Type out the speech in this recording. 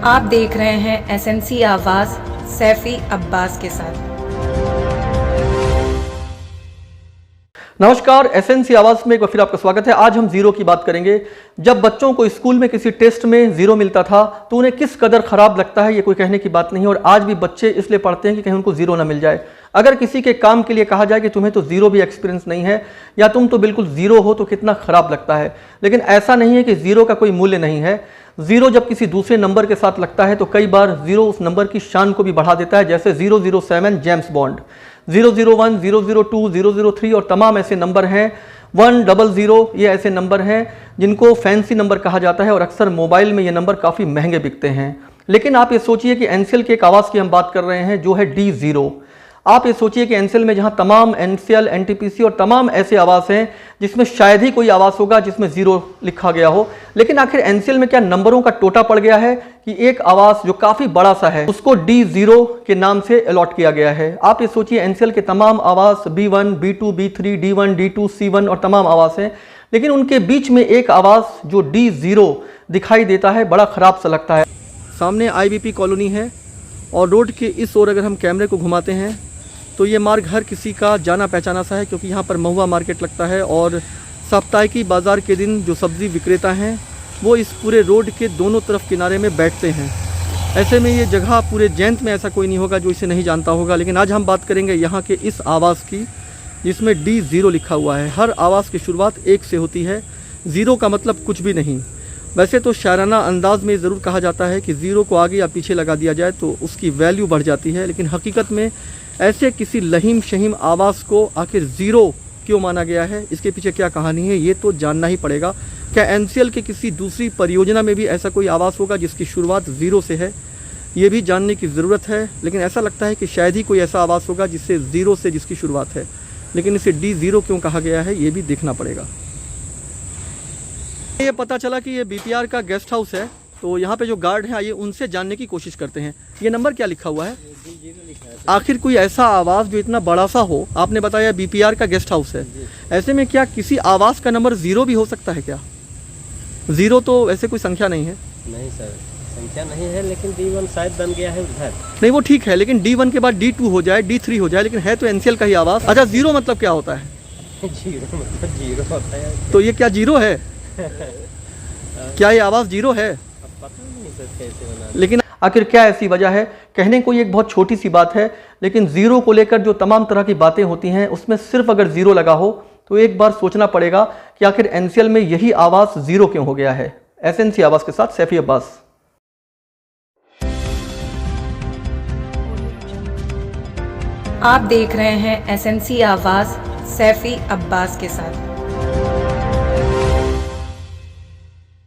आप देख रहे हैं एसएनसी आवाज सैफी अब्बास के साथ। नमस्कार, एसएनसी आवाज में एक बार फिर आपका स्वागत है। आज हम जीरो की बात करेंगे। जब बच्चों को स्कूल में किसी टेस्ट में जीरो मिलता था तो उन्हें किस कदर खराब लगता है, ये कोई कहने की बात नहीं है। और आज भी बच्चे इसलिए पढ़ते हैं कि कहीं उनको जीरो ना मिल जाए। अगर किसी के काम के लिए कहा जाए कि तुम्हें तो जीरो भी एक्सपीरियंस नहीं है या तुम तो बिल्कुल जीरो हो, तो कितना खराब लगता है। लेकिन ऐसा नहीं है कि जीरो का कोई मूल्य नहीं है। जीरो जब किसी दूसरे नंबर के साथ लगता है तो कई बार जीरो उस नंबर की शान को भी बढ़ा देता है। जैसे 007 जेम्स बॉन्ड, 001, 002, 003 और तमाम ऐसे नंबर हैं। 100, ये ऐसे नंबर हैं जिनको फैंसी नंबर कहा जाता है और अक्सर मोबाइल में ये नंबर काफ़ी महंगे बिकते हैं। लेकिन आप ये सोचिए कि एनसीएल के एक आवाज़ की हम बात कर रहे हैं जो है D0। आप ये सोचिए कि एनसीएल में जहाँ तमाम एनसीएल, एनटीपीसी और तमाम ऐसे आवाज़ हैं जिसमें शायद ही कोई आवाज़ होगा जिसमें जीरो लिखा गया हो। लेकिन आखिर एनसीएल में क्या नंबरों का टोटा पड़ गया है कि एक आवाज़ जो काफ़ी बड़ा सा है उसको D0 के नाम से अलॉट किया गया है। आप ये सोचिए एनसीएल के तमाम आवाज़ B1, B2, B3, D1, D2, C1 और तमाम आवाज़ हैं, लेकिन उनके बीच में एक आवाज़ जो D0 दिखाई देता है, बड़ा ख़राब सा लगता है। सामने IBP कॉलोनी है और रोड के इस ओर अगर हम कैमरे को घुमाते हैं तो ये मार्ग हर किसी का जाना पहचाना सा है, क्योंकि यहाँ पर महुआ मार्केट लगता है और साप्ताहिकी बाज़ार के दिन जो सब्ज़ी विक्रेता हैं वो इस पूरे रोड के दोनों तरफ किनारे में बैठते हैं। ऐसे में ये जगह पूरे जयंत में ऐसा कोई नहीं होगा जो इसे नहीं जानता होगा। लेकिन आज हम बात करेंगे यहाँ के इस आवाज़ की जिसमें D0 लिखा हुआ है। हर आवाज़ की शुरुआत 1 से होती है। ज़ीरो का मतलब कुछ भी नहीं। वैसे तो शायराना अंदाज में ज़रूर कहा जाता है कि ज़ीरो को आगे या पीछे लगा दिया जाए तो उसकी वैल्यू बढ़ जाती है, लेकिन हकीकत में ऐसे किसी लहीम शहीम आवाज़ को आखिर ज़ीरो क्यों माना गया है, इसके पीछे क्या कहानी है, ये तो जानना ही पड़ेगा। क्या एनसीएल के किसी दूसरी परियोजना में भी ऐसा कोई आवाज़ होगा जिसकी शुरुआत ज़ीरो से है, ये भी जानने की ज़रूरत है। लेकिन ऐसा लगता है कि शायद ही कोई ऐसा आवाज़ होगा जिससे ज़ीरो से जिसकी शुरुआत है, लेकिन इसे D0 क्यों कहा गया है ये भी देखना पड़ेगा। ये पता चला कि ये BPR का गेस्ट हाउस है, तो यहाँ पे जो गार्ड हैं आइए उनसे जानने की कोशिश करते हैं। ये नंबर क्या लिखा हुआ है? आखिर कोई ऐसा आवाज़ जो इतना बड़ा सा हो, आपने बताया BPR का गेस्ट हाउस है, ऐसे में क्या किसी आवाज़ का नंबर ज़ीरो भी हो सकता है क्या? ज़ीरो तो ऐसे कोई संख्या नहीं है। नहीं सर, संख्या नहीं है, लेकिन D1 शायद बन गया है उधर। नहीं वो ठीक है, लेकिन D1 के बाद D2 हो जाए, D3 हो जाए, लेकिन है तो एनसीएल का ही आवाज़। अच्छा, ज़ीरो मतलब क्या होता है? जीरो मतलब जीरो होता है। तो ये क्या जीरो है? क्या ये आवाज़ जीरो है? पता नहीं सर कैसे बना। लेकिन आखिर क्या ऐसी वजह है? कहने को ये एक बहुत छोटी सी बात है, लेकिन ज़ीरो को लेकर जो तमाम तरह की बातें होती हैं उसमें सिर्फ अगर ज़ीरो लगा हो तो एक बार सोचना पड़ेगा कि आखिर एनसीएल में यही आवाज़ ज़ीरो क्यों हो गया है। एसएनसी आवाज़ के साथ सैफी अब्बास। आप देख रहे हैं एसएनसी आवाज सैफी अब्बास के साथ।